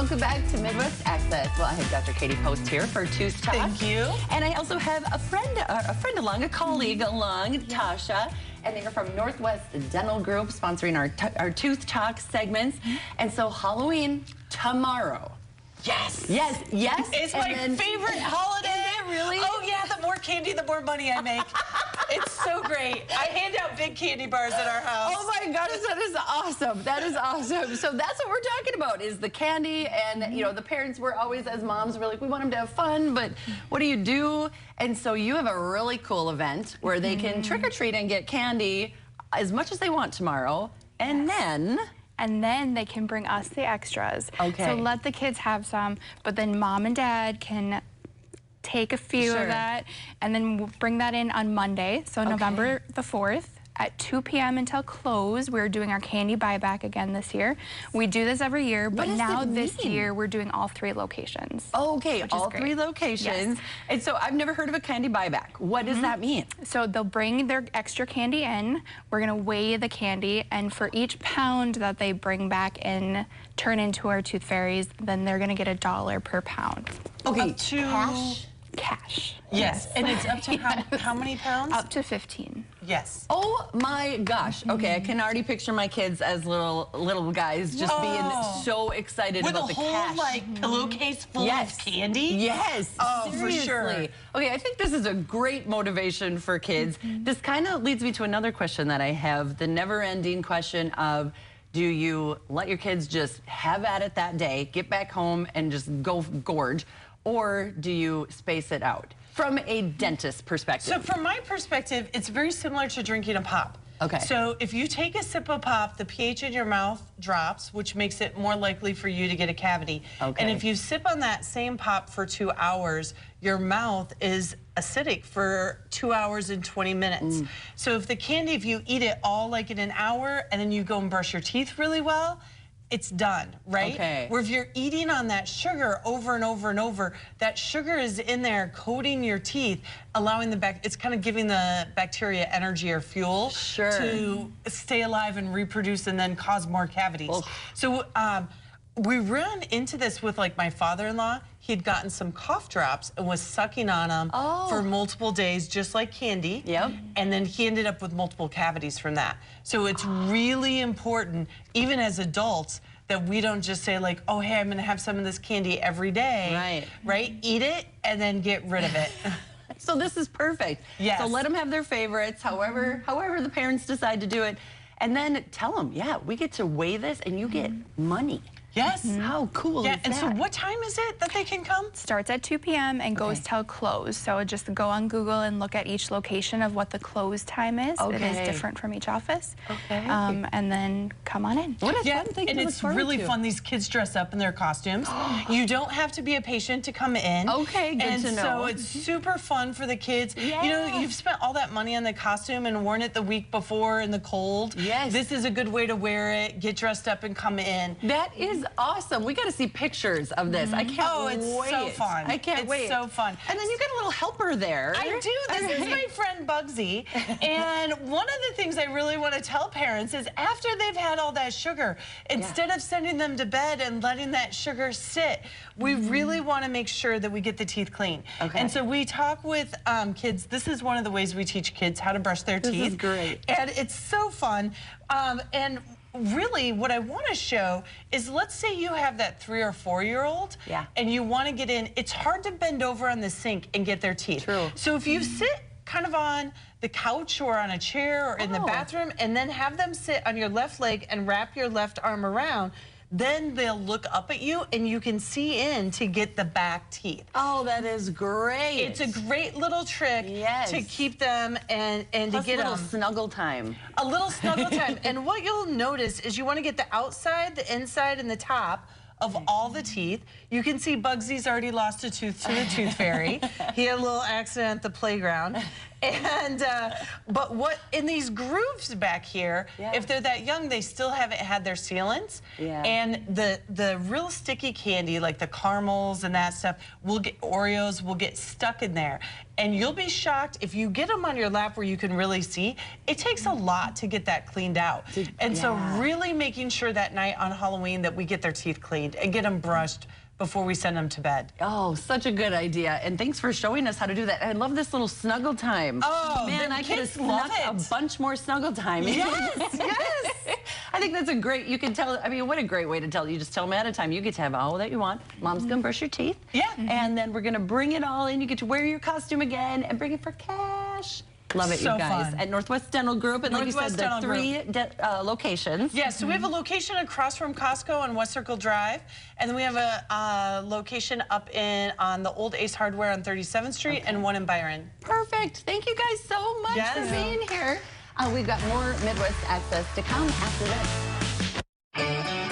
Welcome back to Midwest Access. Well, I have Dr. Katie Post here for Tooth Talk. Thank you. And I also have a friend along, a colleague along, Tasha. And they are from Northwest Dental Group, sponsoring our Tooth Talk segments. And so Halloween tomorrow. Yes. Yes, yes. It's my favorite holiday. Is it really? Oh, yeah, the more candy, the more money I make. It's so great. I hand out big candy bars at our house. Oh my goodness, that is awesome. That is awesome. So that's what we're talking about, is the candy. And, you know, the parents were always, as moms, we're like, we want them to have fun, but what do you do? And so you have a really cool event where they can trick or treat and get candy as much as they want tomorrow. And then they can bring us the extras. Okay. So let the kids have some, but then mom and dad can take a few of that, and then we'll bring that in on Monday, so November the 4th. At 2 p.m. until close, we're doing our candy buyback again this year. We do this every year, but now this year we're doing all 3 locations. Okay, all 3 locations. Yes. And so I've never heard of a candy buyback. What does that mean? So they'll bring their extra candy in. We're gonna weigh the candy, and for each pound that they bring back in, turn into our tooth fairies, then they're gonna get $1 per pound. Okay, up to Cash. Yes, and it's up to how many pounds? Up to 15. Yes. Oh my gosh. Okay, I can already picture my kids as little guys just being so excited about the cash. With a whole like pillowcase full of candy? Yes. Oh, seriously. for sure. Okay, I think this is a great motivation for kids. This kind of leads me to another question that I have, the never-ending question of, do you let your kids just have at it that day, get back home and just go gorge, or do you space it out? From a dentist perspective. So from my perspective, it's very similar to drinking a pop. Okay. So if you take a sip of pop, the pH in your mouth drops, which makes it more likely for you to get a cavity. Okay. And if you sip on that same pop for 2 hours, your mouth is acidic for 2 hours and 20 minutes. So if the candy, if you eat it all like in an hour and then you go and brush your teeth really well, it's done, right? Okay. Where if you're eating on that sugar over and over and over, that sugar is in there coating your teeth, allowing the it's kind of giving the bacteria energy or fuel to stay alive and reproduce and then cause more cavities. So we ran into this with like my father-in-law. He'd gotten some cough drops and was sucking on them for multiple days, just like candy. Yep. And then he ended up with multiple cavities from that. So it's really important, even as adults, that we don't just say like, oh, hey, I'm gonna have some of this candy every day. Right? Eat it and then get rid of it. So this is perfect. Yes. So let them have their favorites, however the parents decide to do it. And then tell them, yeah, we get to weigh this and you get money. Yes. How cool is that? And so what time is it that they can come? Starts at 2 p.m. and goes till close. So just go on Google and look at each location of what the close time is. It is different from each office. And then come on in. What a fun thing and to look it's forward really to. fun. These kids dress up in their costumes. You don't have to be a patient to come in. Okay, good to know. And so it's super fun for the kids. You know, you've spent all that money on the costume and worn it the week before in the cold. Yes. This is a good way to wear it, get dressed up and come in. That is awesome. We got to see pictures of this. I can't wait. It's so fun. I can't wait. It's so fun. And then you got a little helper there. I do. This is my friend Bugsy. And one of the things I really want to tell parents is after they've had all that sugar, instead of sending them to bed and letting that sugar sit, we really want to make sure that we get the teeth clean. And so we talk with kids. This is one of the ways we teach kids how to brush their teeth. This is great. And it's so fun. And really, what I want to show is, let's say you have that 3 or 4-year-old and you want to get in. It's hard to bend over on the sink and get their teeth. So if you sit kind of on the couch or on a chair or in the bathroom and then have them sit on your left leg and wrap your left arm around, then they'll look up at you and you can see in to get the back teeth. Oh, that is great. It's a great little trick to keep them and to get them. A little snuggle time. A little snuggle time. And what you'll notice is you want to get the outside, the inside, and the top of all the teeth. You can see Bugsy's already lost a tooth to the tooth fairy. He had a little accident at the playground. And but what in these grooves back here, if they're that young, they still haven't had their sealants. And the real sticky candy, like the caramels and that stuff, Oreos will get stuck in there. And you'll be shocked if you get them on your lap where you can really see. It takes a lot to get that cleaned out. And so really making sure that night on Halloween that we get their teeth cleaned and get them brushed before we send them to bed. Oh, such a good idea. And thanks for showing us how to do that. I love this little snuggle time. Oh, man, I could have snuck a bunch more snuggle time. Yes, yes. I think that's a great, you can tell, I mean, what a great way to tell. You just tell them ahead of time. You get to have all that you want. Mom's going to brush your teeth. And then we're going to bring it all in. You get to wear your costume again and bring it for cash. Love it, So you guys. fun. At Northwest Dental Group, and like you said, the 3 locations. Yeah, so we have a location across from Costco on West Circle Drive, and then we have a location up on the old Ace Hardware on 37th Street, and one in Byron. Perfect. Thank you guys so much for being here. We've got more Midwest Access to come after this.